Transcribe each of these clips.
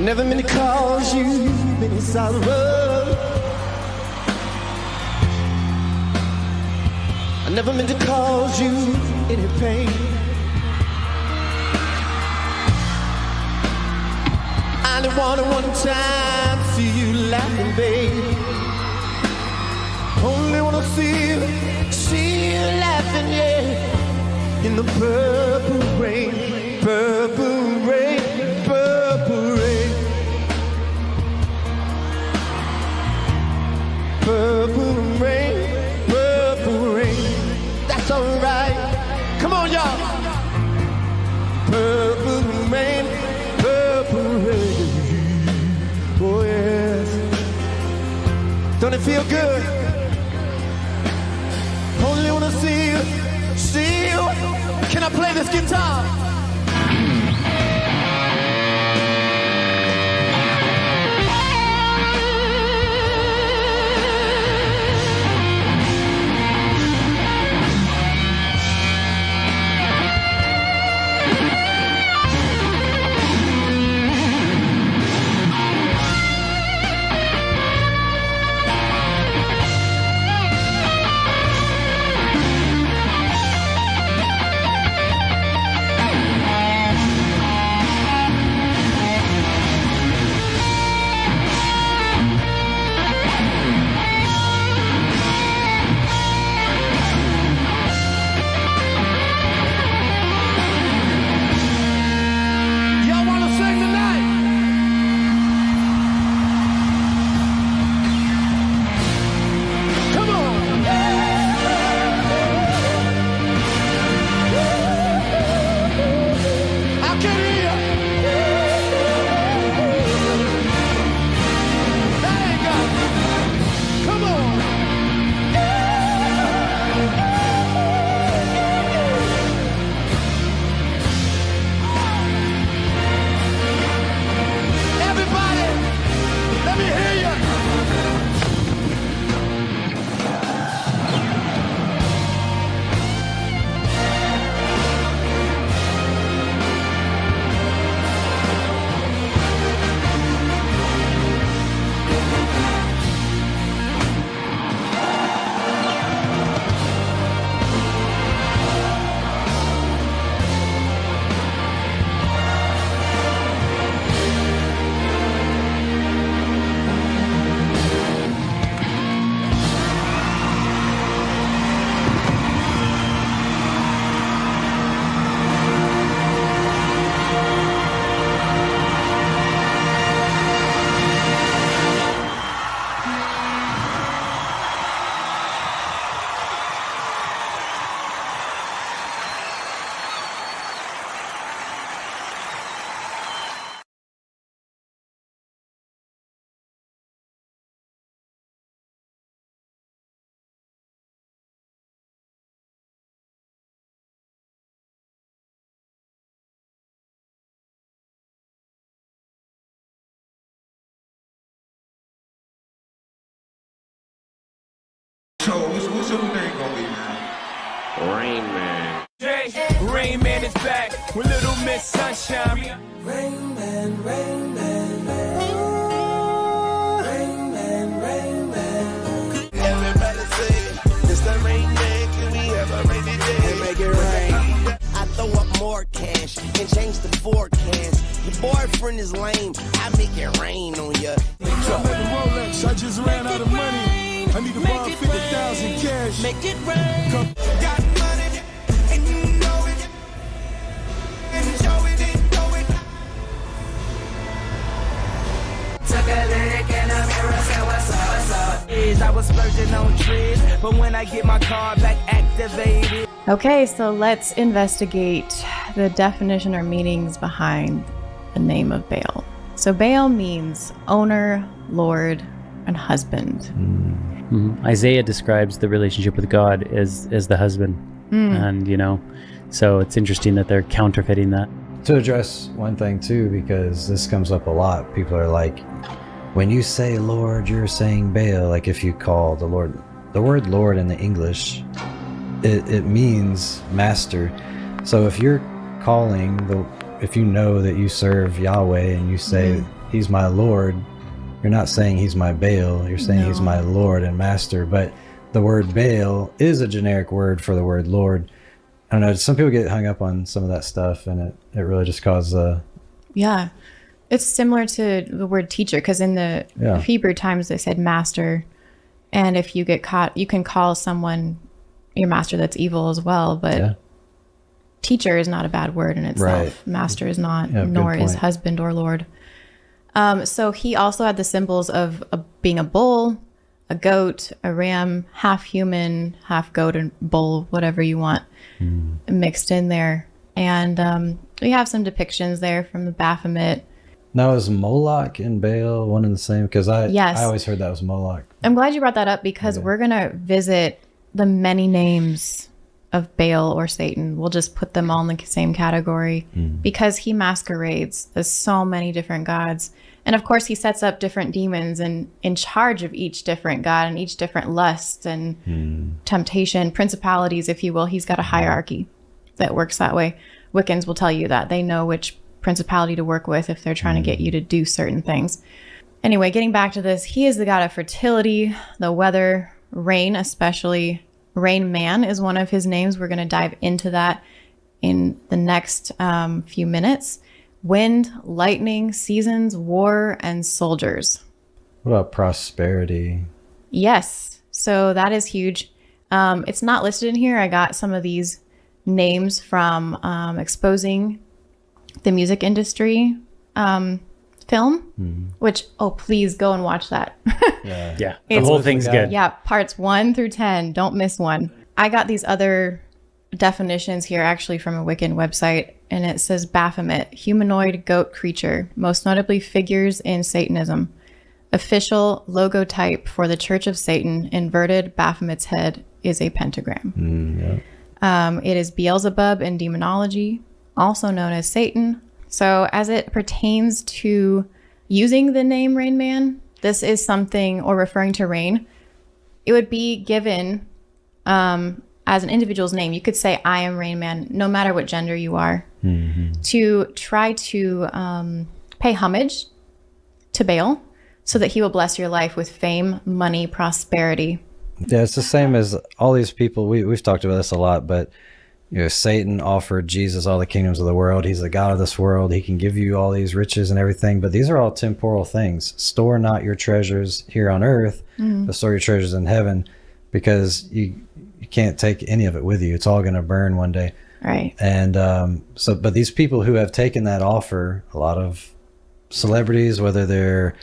never meant to cause you any sorrow. I never meant to cause you any pain. I only wanted one time to see you laughing, babe. Only wanna see you laughing, yeah. In the purple rain, purple rain, purple rain. Purple rain, purple rain. That's alright. Come on, y'all. Purple rain, purple rain. Oh yes. Don't it feel good? Only wanna see you. Can I play this guitar? So, what's your name gonna be now? Rain Man. Rain Man is back with Little Miss Sunshine. Rain Man, Rain Man, Rain Man, Rain Man. Everybody say, it's the Rain Man. Can we have a rainy day and make it rain? I throw up more cash and change the forecast. Your boyfriend is lame. I make it rain on ya. I'm at the Rolex. I just ran out of money. I need to borrow 50,000 cash. Make it rain. Got money and you know it. And show it and know it. Took a lick in the mirror, said what's up, what's up. I was splurging on trips, but when I get my car back activated. Okay, so let's investigate the definition or meanings behind the name of Baal. So Baal means owner, lord, and husband. Mm-hmm. Isaiah describes the relationship with God as the husband. And, so it's interesting that they're counterfeiting that. To address one thing too, because this comes up a lot, people are like, when you say Lord, you're saying Baal. Like if you call the word Lord in the English, it means master. So if you're calling if you know that you serve Yahweh and you say, he's my Lord, you're not saying he's my Baal. You're saying he's my Lord and Master. But the word Baal is a generic word for the word Lord. I don't know. Some people get hung up on some of that stuff, and it really just causes Yeah. It's similar to the word teacher, because in the Hebrew times they said master. And if you get caught, you can call someone your master that's evil as well. But teacher is not a bad word in itself. Right. Master is not, nor is husband or Lord. So he also had the symbols of being a bull, a goat, a ram, half human, half goat and bull, whatever you want, mixed in there. And we have some depictions there from the Baphomet. Now, is Moloch and Baal one and the same? Because I always heard that was Moloch. I'm glad you brought that up, because we're going to visit the many names of Baal or Satan. We'll just put them all in the same category because he masquerades as so many different gods. And of course, he sets up different demons and in charge of each different god and each different lust and temptation, principalities, if you will. He's got a hierarchy that works that way. Wiccans will tell you that. They know which principality to work with if they're trying to get you to do certain things. Anyway, getting back to this, he is the god of fertility, the weather, rain, especially Rain Man is one of his names. We're going to dive into that in the next few minutes. Wind, lightning, seasons, war, and soldiers. What about prosperity? Yes. So that is huge. It's not listed in here. I got some of these names from Exposing the Music Industry film, which, please go and watch that. Yeah. The whole thing's good. Yeah. Parts 1 through 10. Don't miss one. I got these other definitions here actually from a Wiccan website, and it says Baphomet, humanoid goat creature, most notably figures in Satanism. Official logotype for the Church of Satan, inverted Baphomet's head is a pentagram. It is Beelzebub in demonology, also known as Satan. So as it pertains to using the name Rain Man, this is something, or referring to rain, it would be given as an individual's name. You could say, I am Rain Man, no matter what gender you are, to try to pay homage to Baal so that he will bless your life with fame, money, prosperity. Yeah, it's the same as all these people. We've talked about this a lot, but Satan offered Jesus all the kingdoms of the world. He's the God of this world. He can give you all these riches and everything, but these are all temporal things. Store not your treasures here on earth, but store your treasures in heaven, because you can't take any of it with you. It's all going to burn one day. Right. And but these people who have taken that offer, a lot of celebrities, whether they're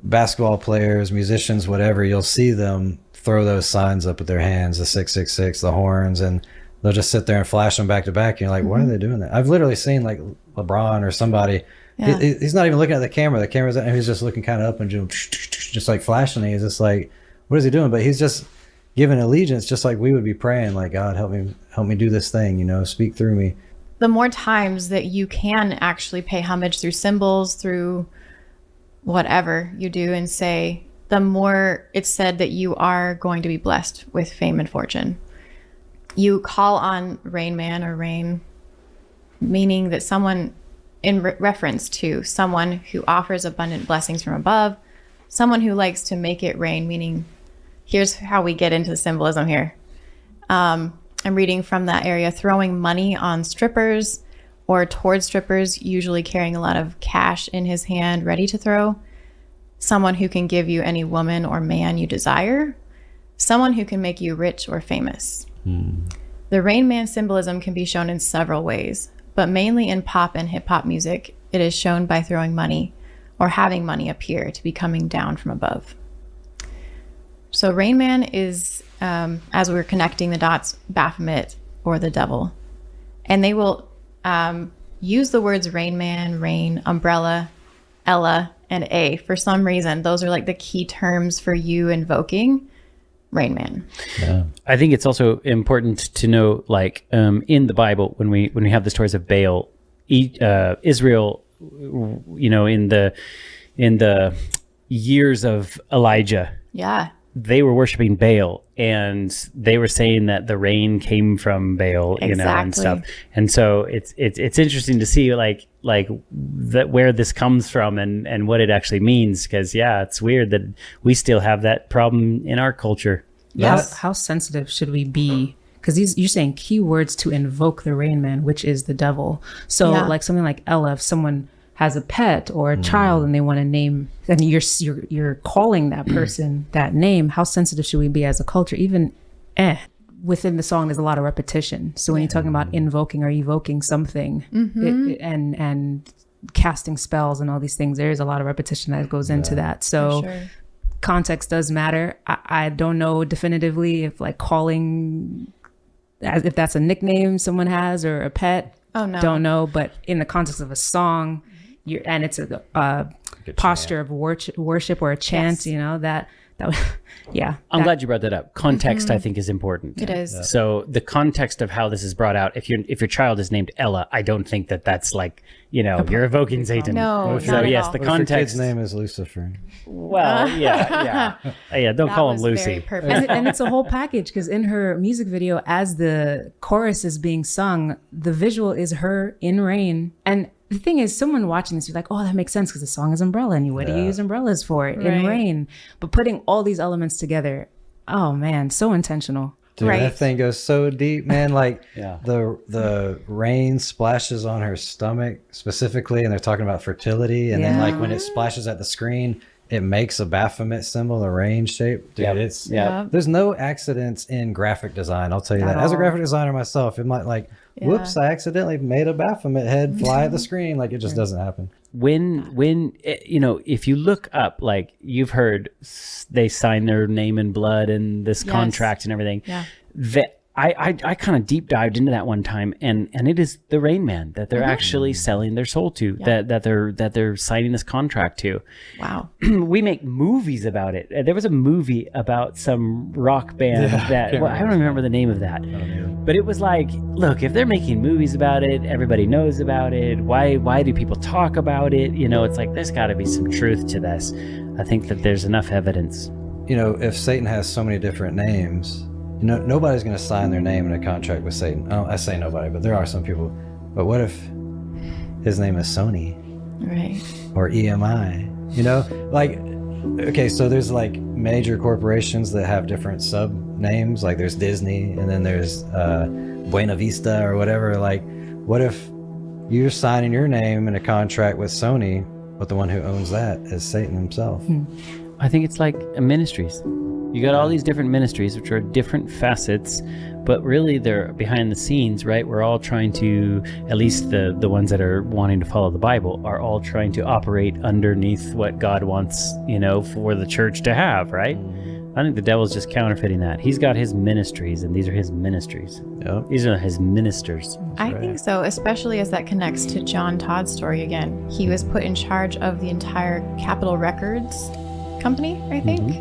basketball players, musicians, whatever, you'll see them throw those signs up with their hands, the 666, the horns, and they'll just sit there and flash them back to back. And you're like, why are they doing that? I've literally seen like LeBron or somebody. Yeah. He's not even looking at the camera. The camera's and he's just looking kind of up and just like flashing. He's just like, what is he doing? But he's just giving allegiance, just like we would be praying, like, God, help me do this thing, speak through me. The more times that you can actually pay homage through symbols, through whatever you do and say, the more it's said that you are going to be blessed with fame and fortune. You call on Rain Man or rain, meaning that someone, in reference to someone who offers abundant blessings from above, someone who likes to make it rain, meaning here's how we get into the symbolism here. I'm reading from that area, throwing money on strippers or towards strippers, usually carrying a lot of cash in his hand, ready to throw. Someone who can give you any woman or man you desire. Someone who can make you rich or famous. The Rain Man symbolism can be shown in several ways, but mainly in pop and hip hop music. It is shown by throwing money or having money appear to be coming down from above. So Rain Man is, as we're connecting the dots, Baphomet or the devil. And they will use the words Rain Man, rain, umbrella, Ella, and A. For some reason, those are like the key terms for you invoking Rain Man. Yeah. I think it's also important to know, like in the Bible, when we have the stories of Baal, Israel, in the years of Elijah, they were worshiping Baal, and they were saying that the rain came from Baal, you know, and stuff. And so it's interesting to see like that where this comes from and what it actually means. Because it's weird that we still have that problem in our culture. Yes. How sensitive should we be? Because you're saying keywords to invoke the rain man, which is the devil. So like something like Ella, if someone has a pet or a child and they want to name, and you're calling that person that name, how sensitive should we be as a culture? Even within the song, there's a lot of repetition. So when you're talking about invoking or evoking something and casting spells and all these things, there is a lot of repetition that goes into that. So context does matter. I don't know definitively if like calling, as if that's a nickname someone has or a pet. Oh no, don't know. But in the context of a song, and it's a posture of worship or a chant, you know, that I'm glad you brought that up. Context, I think, is important. It is. So the context of how this is brought out, if your child is named Ella, I don't think that's like, you know, you're evoking Satan. No, so yes, the What context. if your kid's name is Lucifer? Well, yeah. Don't call him Lucy. And it's a whole package, because in her music video, as the chorus is being sung, the visual is her in rain. And the thing is, someone watching this, you're like, oh, that makes sense because the song is umbrella. And what do you use umbrellas for? In rain. But putting all these elements together, oh man, so intentional. Dude, that thing goes so deep, man. Like the rain splashes on her stomach specifically, and they're talking about fertility. And then like when it splashes at the screen, it makes a Baphomet symbol, a rain shape. Dude, it's there's no accidents in graphic design. I'll tell you that. As a graphic designer myself, it might like, whoops, I accidentally made a Baphomet head fly at the screen. Like it just doesn't happen. When you know, if you look up, like you've heard, they sign their name in blood and this contract and everything. That I kind of deep dived into that one time, and it is the Rain Man that they're actually selling their soul to, that they're signing this contract to. Wow. We make movies about it. There was a movie about some rock band that I don't remember the name of that, but it was like, look, if they're making movies about it, everybody knows about it. Why do people talk about it? You know, it's like there's got to be some truth to this. I think that there's enough evidence. You know, if Satan has so many different names, you know, nobody's going to sign their name in a contract with Satan. I say nobody, but there are some people. But what if his name is Sony? Right. Or EMI? You know, like, okay, so there's like major corporations that have different sub names. Like there's Disney, and then there's Buena Vista or whatever. Like, what if you're signing your name in a contract with Sony, but the one who owns that is Satan himself? I think it's like ministries. You got all these different ministries, which are different facets, but really they're behind the scenes, right? We're all trying to, at least the ones that are wanting to follow the Bible, are all trying to operate underneath what God wants, you know, for the church to have, right? I think the devil's just counterfeiting that. He's got his ministries, and these are his ministries. Yep. These are his ministers. I think so, especially as that connects to John Todd's story again. He was put in charge of the entire Capitol Records company, I think,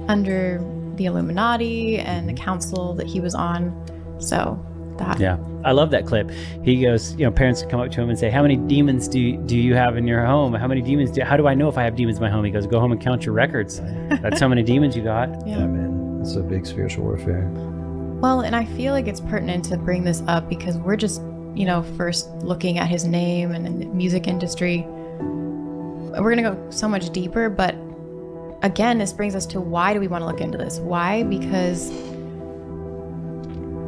under the Illuminati and the council that he was on. So that. Yeah, I love that clip. He goes, you know, parents come up to him and say, how many demons do you have in your home? How many demons how do I know if I have demons in my home? He goes, go home and count your records. That's how many demons you got. Yeah, man. It's a big spiritual warfare. Well, and I feel like it's pertinent to bring this up because we're just, you know, first looking at his name and in the music industry. We're going to go so much deeper, but again, this brings us to why do we want to look into this? Why? Because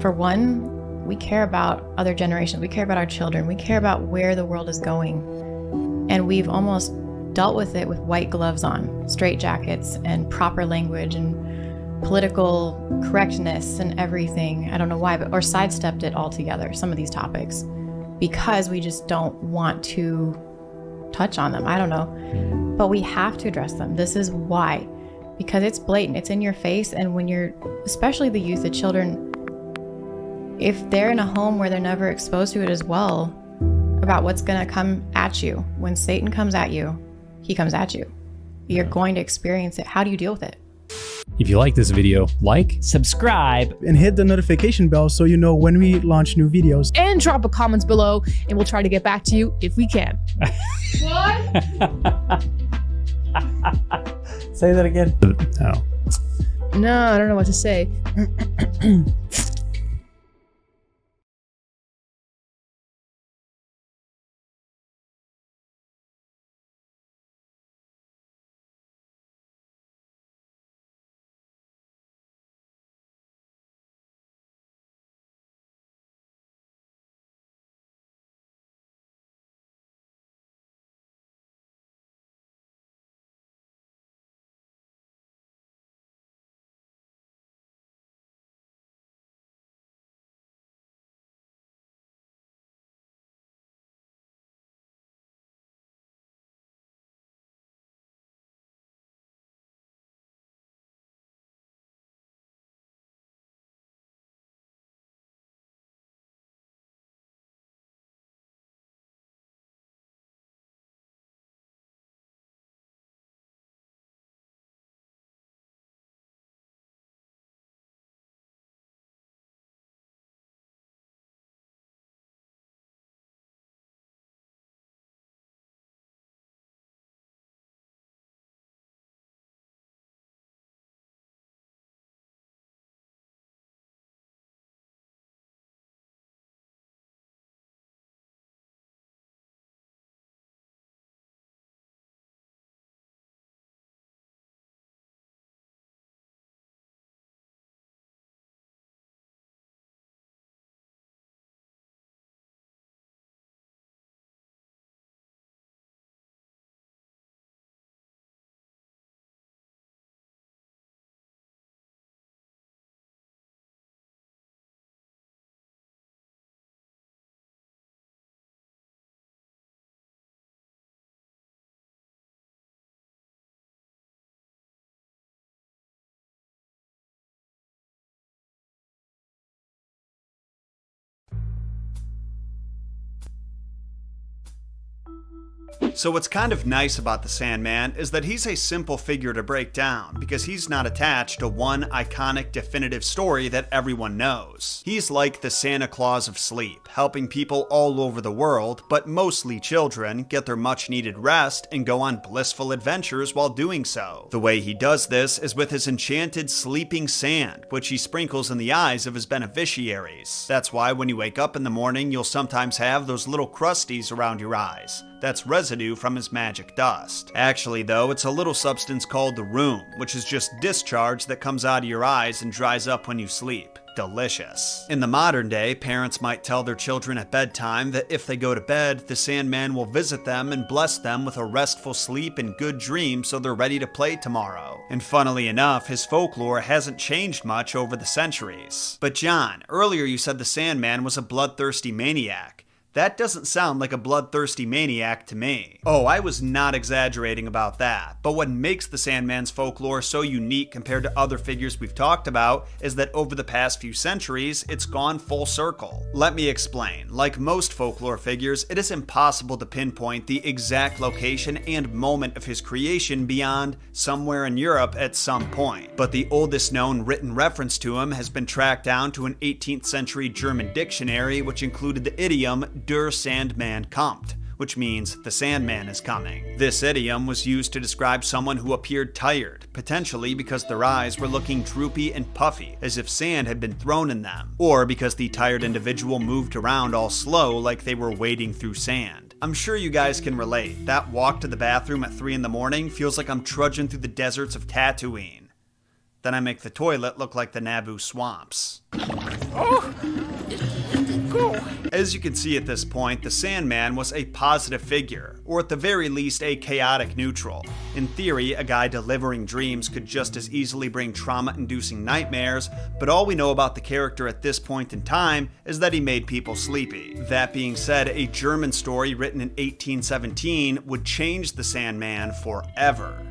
for one, we care about other generations. We care about our children. We care about where the world is going. And we've almost dealt with it with white gloves on, straitjackets and proper language and political correctness and everything. I don't know why, or sidestepped it altogether, some of these topics, because we just don't want to touch on them. I don't know. But we have to address them. This is why. Because it's blatant. It's in your face. And when you're, especially the youth, the children, if they're in a home where they're never exposed to it as well, about what's going to come at you. When Satan comes at you, he comes at you. You're going to experience it. How do you deal with it? If you like this video, like, subscribe, and hit the notification bell so you know when we launch new videos. And drop a comment below, and we'll try to get back to you if we can. Say that again. No. No, I don't know what to say. So what's kind of nice about the Sandman is that he's a simple figure to break down because he's not attached to one iconic definitive story that everyone knows. He's like the Santa Claus of sleep, helping people all over the world, but mostly children, get their much needed rest and go on blissful adventures while doing so. The way he does this is with his enchanted sleeping sand, which he sprinkles in the eyes of his beneficiaries. That's why when you wake up in the morning, you'll sometimes have those little crusties around your eyes. That's residue from his magic dust. Actually though, it's a little substance called the rheum, which is just discharge that comes out of your eyes and dries up when you sleep. Delicious. In the modern day, parents might tell their children at bedtime that if they go to bed, the Sandman will visit them and bless them with a restful sleep and good dreams so they're ready to play tomorrow. And funnily enough, his folklore hasn't changed much over the centuries. But John, earlier you said the Sandman was a bloodthirsty maniac. That doesn't sound like a bloodthirsty maniac to me. Oh, I was not exaggerating about that. But what makes the Sandman's folklore so unique compared to other figures we've talked about is that over the past few centuries, it's gone full circle. Let me explain. Like most folklore figures, it is impossible to pinpoint the exact location and moment of his creation beyond somewhere in Europe at some point. But the oldest known written reference to him has been tracked down to an 18th century German dictionary, which included the idiom Der Sandman kommt, which means the Sandman is coming. This idiom was used to describe someone who appeared tired, potentially because their eyes were looking droopy and puffy, as if sand had been thrown in them, or because the tired individual moved around all slow like they were wading through sand. I'm sure you guys can relate. That walk to the bathroom at 3 in the morning feels like I'm trudging through the deserts of Tatooine. Then I make the toilet look like the Naboo swamps. As you can see at this point, the Sandman was a positive figure, or at the very least a chaotic neutral. In theory, a guy delivering dreams could just as easily bring trauma-inducing nightmares, but all we know about the character at this point in time is that he made people sleepy. That being said, a German story written in 1817 would change the Sandman forever.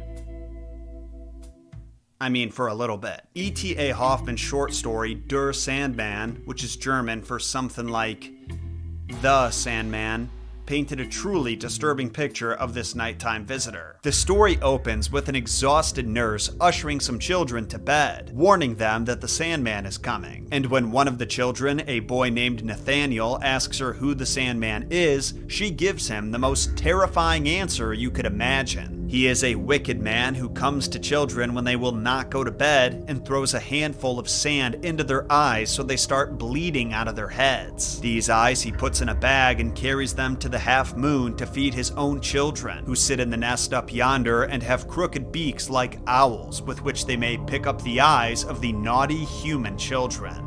I mean, for a little bit. E.T.A. Hoffmann's short story, Der Sandman, which is German for something like The Sandman, painted a truly disturbing picture of this nighttime visitor. The story opens with an exhausted nurse ushering some children to bed, warning them that the Sandman is coming. And when one of the children, a boy named Nathaniel, asks her who the Sandman is, she gives him the most terrifying answer you could imagine. He is a wicked man who comes to children when they will not go to bed and throws a handful of sand into their eyes so they start bleeding out of their heads. These eyes he puts in a bag and carries them to the half moon to feed his own children, who sit in the nest up yonder and have crooked beaks like owls with which they may pick up the eyes of the naughty human children.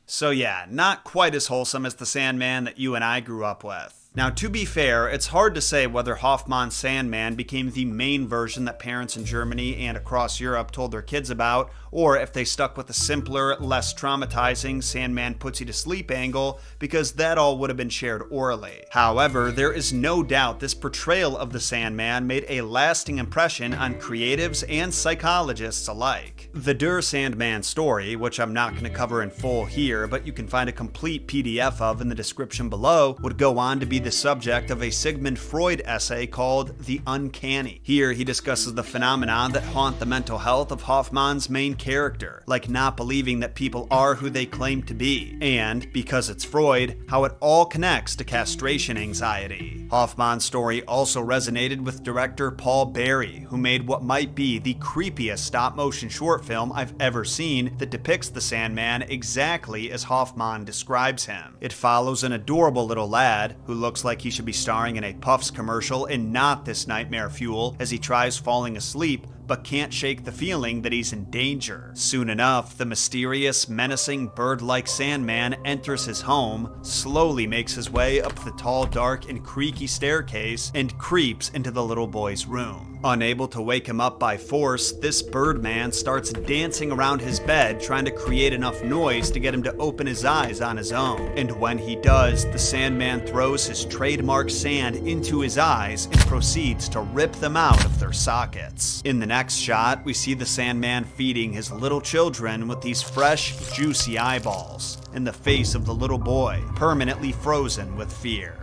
So yeah, not quite as wholesome as the Sandman that you and I grew up with. Now, to be fair, it's hard to say whether Hoffmann's Sandman became the main version that parents in Germany and across Europe told their kids about, or if they stuck with the simpler, less traumatizing Sandman puts you to sleep angle, because that all would have been shared orally. However, there is no doubt this portrayal of the Sandman made a lasting impression on creatives and psychologists alike. The Der Sandman story, which I'm not going to cover in full here, but you can find a complete PDF of in the description below, would go on to be the subject of a Sigmund Freud essay called The Uncanny. Here he discusses the phenomena that haunt the mental health of Hoffmann's main character, like not believing that people are who they claim to be, and, because it's Freud, how it all connects to castration anxiety. Hoffmann's story also resonated with director Paul Barry, who made what might be the creepiest stop-motion short film I've ever seen that depicts the Sandman exactly as Hoffmann describes him. It follows an adorable little lad who looks like he should be starring in a Puffs commercial and not this nightmare fuel as he tries falling asleep but can't shake the feeling that he's in danger. Soon enough, the mysterious, menacing, bird-like Sandman enters his home, slowly makes his way up the tall, dark, and creaky staircase, and creeps into the little boy's room. Unable to wake him up by force, this Birdman starts dancing around his bed, trying to create enough noise to get him to open his eyes on his own. And when he does, the Sandman throws his trademark sand into his eyes and proceeds to rip them out of their sockets. In the next shot, we see the Sandman feeding his little children with these fresh, juicy eyeballs, in the face of the little boy, permanently frozen with fear.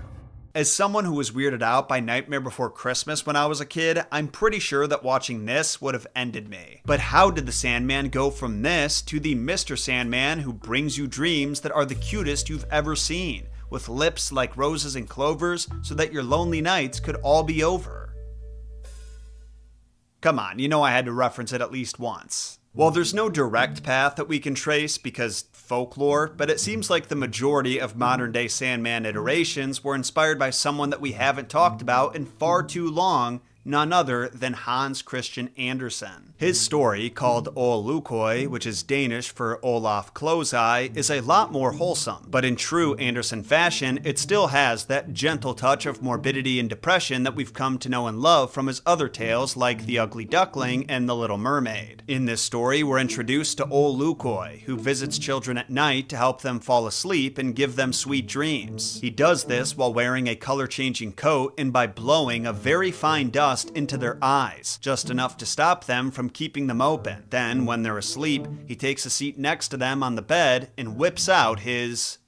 As someone who was weirded out by Nightmare Before Christmas when I was a kid, I'm pretty sure that watching this would have ended me. But how did the Sandman go from this to the Mr. Sandman who brings you dreams that are the cutest you've ever seen, with lips like roses and clovers so that your lonely nights could all be over? Come on, you know I had to reference it at least once. Well, there's no direct path that we can trace because folklore, but it seems like the majority of modern-day Sandman iterations were inspired by someone that we haven't talked about in far too long, none other than Hans Christian Andersen. His story, called Ol Lukøy, which is Danish for Olaf Close Eye, is a lot more wholesome, but in true Andersen fashion, it still has that gentle touch of morbidity and depression that we've come to know and love from his other tales like The Ugly Duckling and The Little Mermaid. In this story, we're introduced to Ol Lukøy, who visits children at night to help them fall asleep and give them sweet dreams. He does this while wearing a color-changing coat and by blowing a very fine dust into their eyes, just enough to stop them from keeping them open. Then, when they're asleep, he takes a seat next to them on the bed and whips out his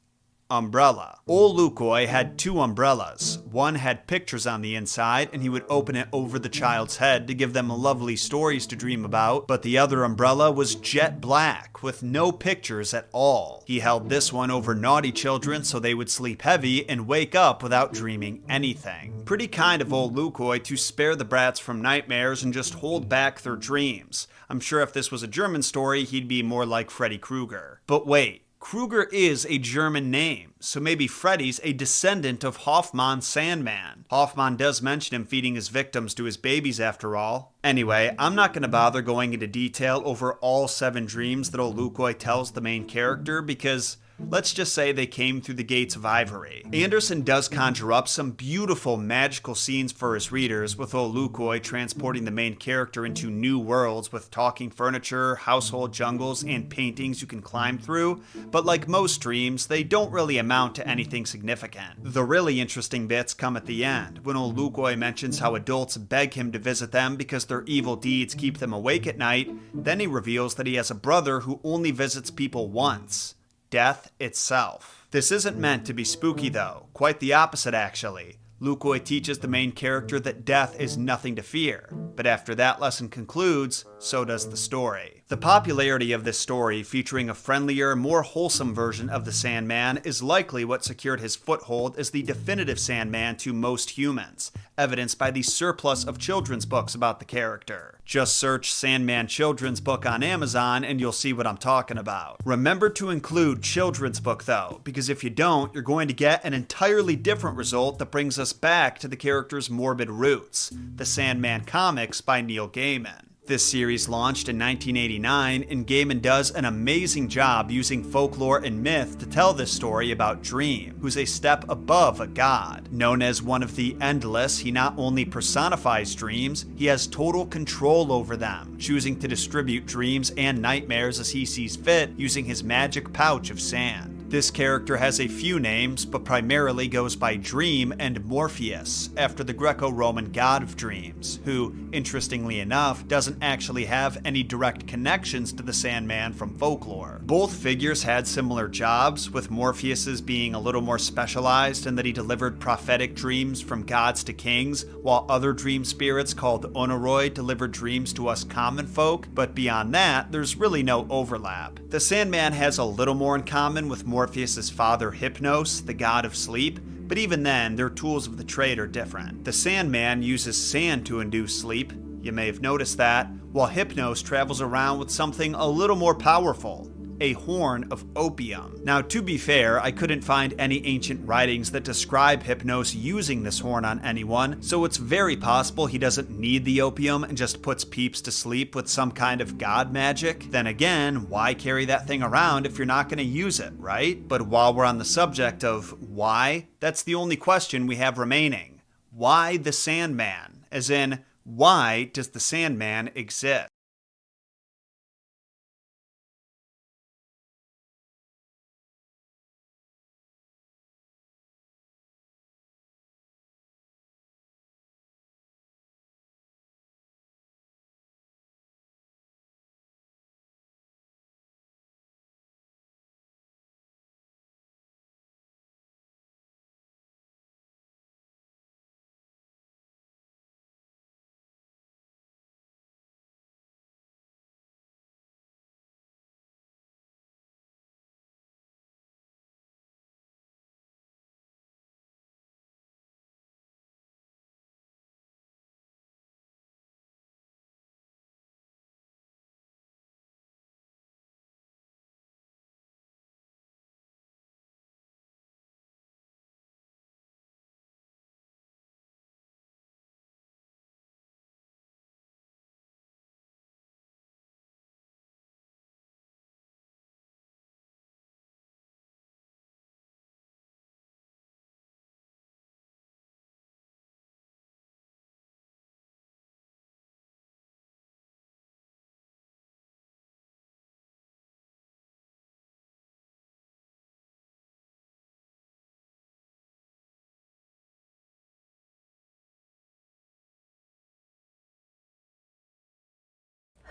umbrella. Ol Lukøy had two umbrellas. One had pictures on the inside, and he would open it over the child's head to give them lovely stories to dream about, but the other umbrella was jet black, with no pictures at all. He held this one over naughty children so they would sleep heavy and wake up without dreaming anything. Pretty kind of Ol Lukøy to spare the brats from nightmares and just hold back their dreams. I'm sure if this was a German story, he'd be more like Freddy Krueger. But wait. Krueger is a German name, so maybe Freddy's a descendant of Hoffmann's Sandman. Hoffmann does mention him feeding his victims to his babies after all. Anyway, I'm not going to bother going into detail over all 7 dreams that Ol Lukøy tells the main character because let's just say they came through the gates of ivory. Andersen does conjure up some beautiful magical scenes for his readers, with Ol Lukøy transporting the main character into new worlds with talking furniture, household jungles, and paintings you can climb through, but like most dreams, they don't really amount to anything significant. The really interesting bits come at the end, when Ol Lukøy mentions how adults beg him to visit them because their evil deeds keep them awake at night. Then he reveals that he has a brother who only visits people once. Death itself. This isn't meant to be spooky though, quite the opposite actually. Lukøy teaches the main character that death is nothing to fear, but after that lesson concludes, so does the story. The popularity of this story, featuring a friendlier, more wholesome version of the Sandman, is likely what secured his foothold as the definitive Sandman to most humans, evidenced by the surplus of children's books about the character. Just search Sandman children's book on Amazon and you'll see what I'm talking about. Remember to include children's book though, because if you don't, you're going to get an entirely different result that brings us back to the character's morbid roots, the Sandman comics by Neil Gaiman. This series launched in 1989, and Gaiman does an amazing job using folklore and myth to tell this story about Dream, who's a step above a god. Known as one of the Endless, he not only personifies dreams, he has total control over them, choosing to distribute dreams and nightmares as he sees fit using his magic pouch of sand. This character has a few names, but primarily goes by Dream and Morpheus, after the Greco-Roman god of dreams, who, interestingly enough, doesn't actually have any direct connections to the Sandman from folklore. Both figures had similar jobs, with Morpheus's being a little more specialized in that he delivered prophetic dreams from gods to kings, while other dream spirits called Onoroi delivered dreams to us common folk, but beyond that, there's really no overlap. The Sandman has a little more in common with Morpheus's father Hypnos, the god of sleep, but even then, their tools of the trade are different. The Sandman uses sand to induce sleep, you may have noticed that, while Hypnos travels around with something a little more powerful, a horn of opium. Now, to be fair, I couldn't find any ancient writings that describe Hypnos using this horn on anyone, so it's very possible he doesn't need the opium and just puts peeps to sleep with some kind of god magic. Then again, why carry that thing around if you're not going to use it, right? But while we're on the subject of why, that's the only question we have remaining. Why the Sandman? As in, why does the Sandman exist?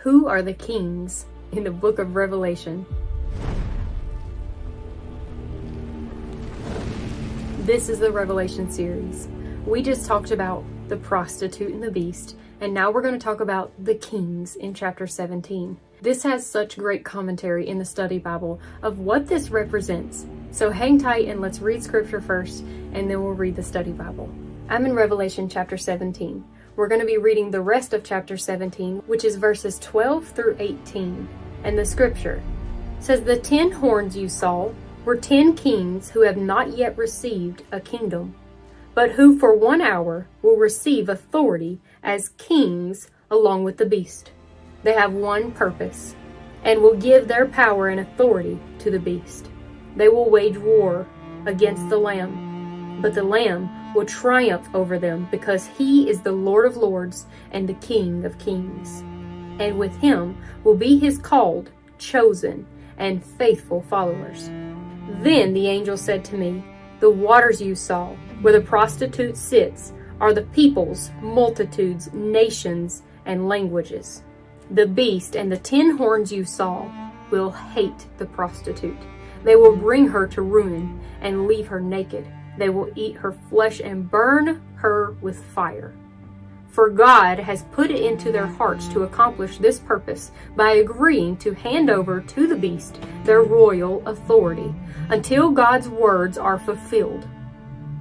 Who are the kings in the book of Revelation? This is the Revelation series. We just talked about the prostitute and the beast, and now we're going to talk about the kings in chapter 17. This has such great commentary in the study Bible of what this represents. So hang tight and let's read scripture first, and then we'll read the study Bible. I'm in Revelation chapter 17. We're going to be reading the rest of chapter 17, which is verses 12 through 18. And the scripture says, "The 10 horns you saw were 10 kings who have not yet received a kingdom, but who for 1 hour will receive authority as kings along with the beast. They have one purpose, and will give their power and authority to the beast. They will wage war against the Lamb, but the Lamb will triumph over them, because he is the Lord of lords and the King of kings. And with him will be his called, chosen, and faithful followers." Then the angel said to me, "The waters you saw, where the prostitute sits, are the peoples, multitudes, nations, and languages. The beast and the 10 horns you saw will hate the prostitute. They will bring her to ruin and leave her naked. They will eat her flesh and burn her with fire. For God has put it into their hearts to accomplish this purpose by agreeing to hand over to the beast their royal authority until God's words are fulfilled.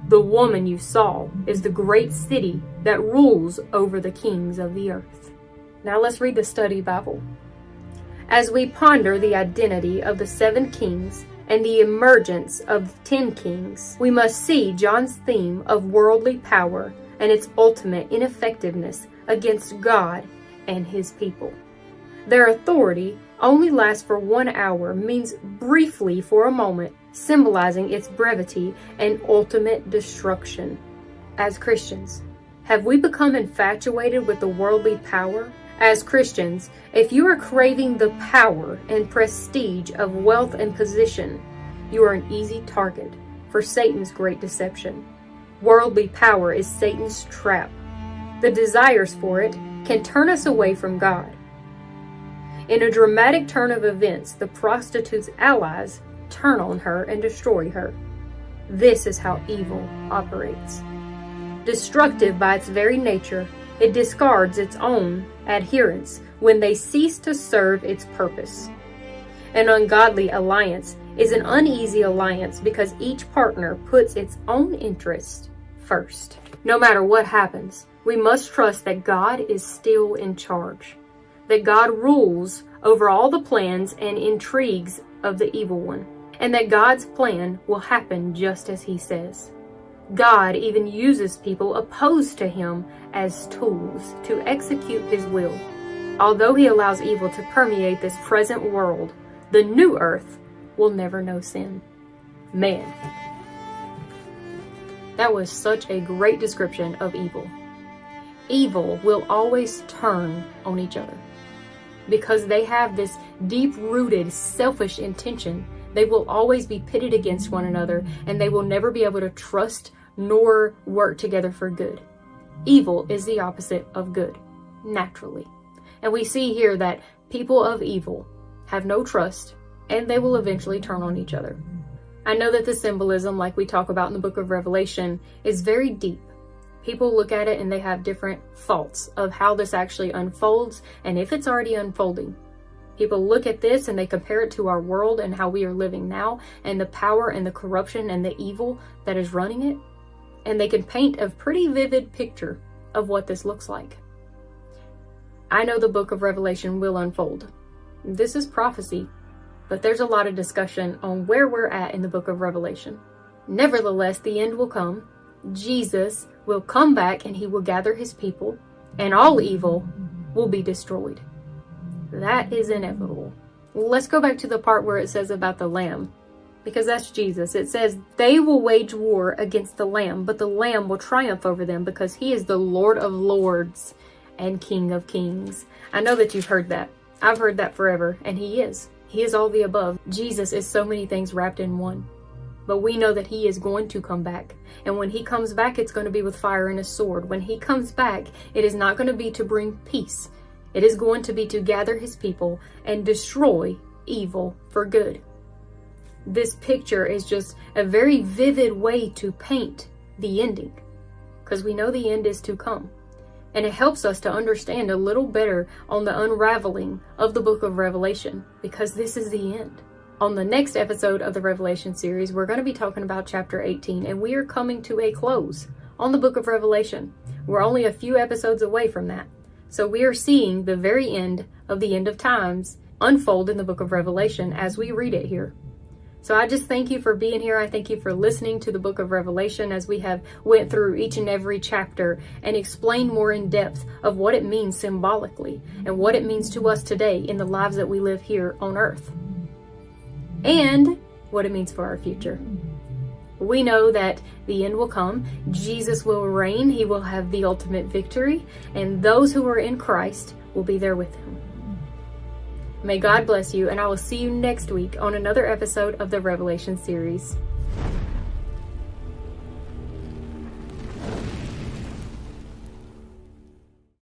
The woman you saw is the great city that rules over the kings of the earth. Now let's read the study Bible. As we ponder the identity of the 7 kings and the emergence of 10 kings, we must see John's theme of worldly power and its ultimate ineffectiveness against God and his people. Their authority only lasts for 1 hour, means briefly for a moment, symbolizing its brevity and ultimate destruction. As Christians, have we become infatuated with the worldly power? As Christians, if you are craving the power and prestige of wealth and position, you are an easy target for Satan's great deception. Worldly power is Satan's trap. The desires for it can turn us away from God. In a dramatic turn of events, the prostitute's allies turn on her and destroy her. This is how evil operates. Destructive by its very nature, it discards its own adherents when they cease to serve its purpose. An ungodly alliance is an uneasy alliance because each partner puts its own interest first. No matter what happens, we must trust that God is still in charge, that God rules over all the plans and intrigues of the evil one, and that God's plan will happen just as he says. God even uses people opposed to him as tools to execute his will. Although he allows evil to permeate this present world, the new earth will never know sin. Man, that was such a great description of evil. Evil will always turn on each other. Because they have this deep-rooted, selfish intention, they will always be pitted against one another, and they will never be able to trust nor work together for good. Evil is the opposite of good, naturally. And we see here that people of evil have no trust, and they will eventually turn on each other. I know that the symbolism, like we talk about in the book of Revelation, is very deep. People look at it and they have different thoughts of how this actually unfolds and if it's already unfolding. People look at this and they compare it to our world and how we are living now and the power and the corruption and the evil that is running it. And they can paint a pretty vivid picture of what this looks like. I know the book of Revelation will unfold. This is prophecy, but there's a lot of discussion on where we're at in the book of Revelation. Nevertheless, the end will come. Jesus will come back and he will gather his people, and all evil will be destroyed. That is inevitable. Let's go back to the part where it says about the Lamb, because that's Jesus. It says, they will wage war against the Lamb, but the Lamb will triumph over them because he is the Lord of Lords and King of Kings. I know that you've heard that. I've heard that forever, and he is. He is all the above. Jesus is so many things wrapped in one. But we know that he is going to come back. And when he comes back, it's going to be with fire and a sword. When he comes back, it is not going to be to bring peace. It is going to be to gather his people and destroy evil for good. This picture is just a very vivid way to paint the ending, because we know the end is to come. And it helps us to understand a little better on the unraveling of the book of Revelation, because this is the end. On the next episode of the Revelation series, we're going to be talking about chapter 18, and we are coming to a close on the book of Revelation. We're only a few episodes away from that. So we are seeing the very end of the end of times unfold in the book of Revelation as we read it here. So I just thank you for being here. I thank you for listening to the book of Revelation as we have went through each and every chapter and explained more in depth of what it means symbolically and what it means to us today in the lives that we live here on earth, and what it means for our future. We know that the end will come. Jesus will reign. He will have the ultimate victory, and those who are in Christ will be there with him. May God bless you, and I will see you next week on another episode of the Revelation series.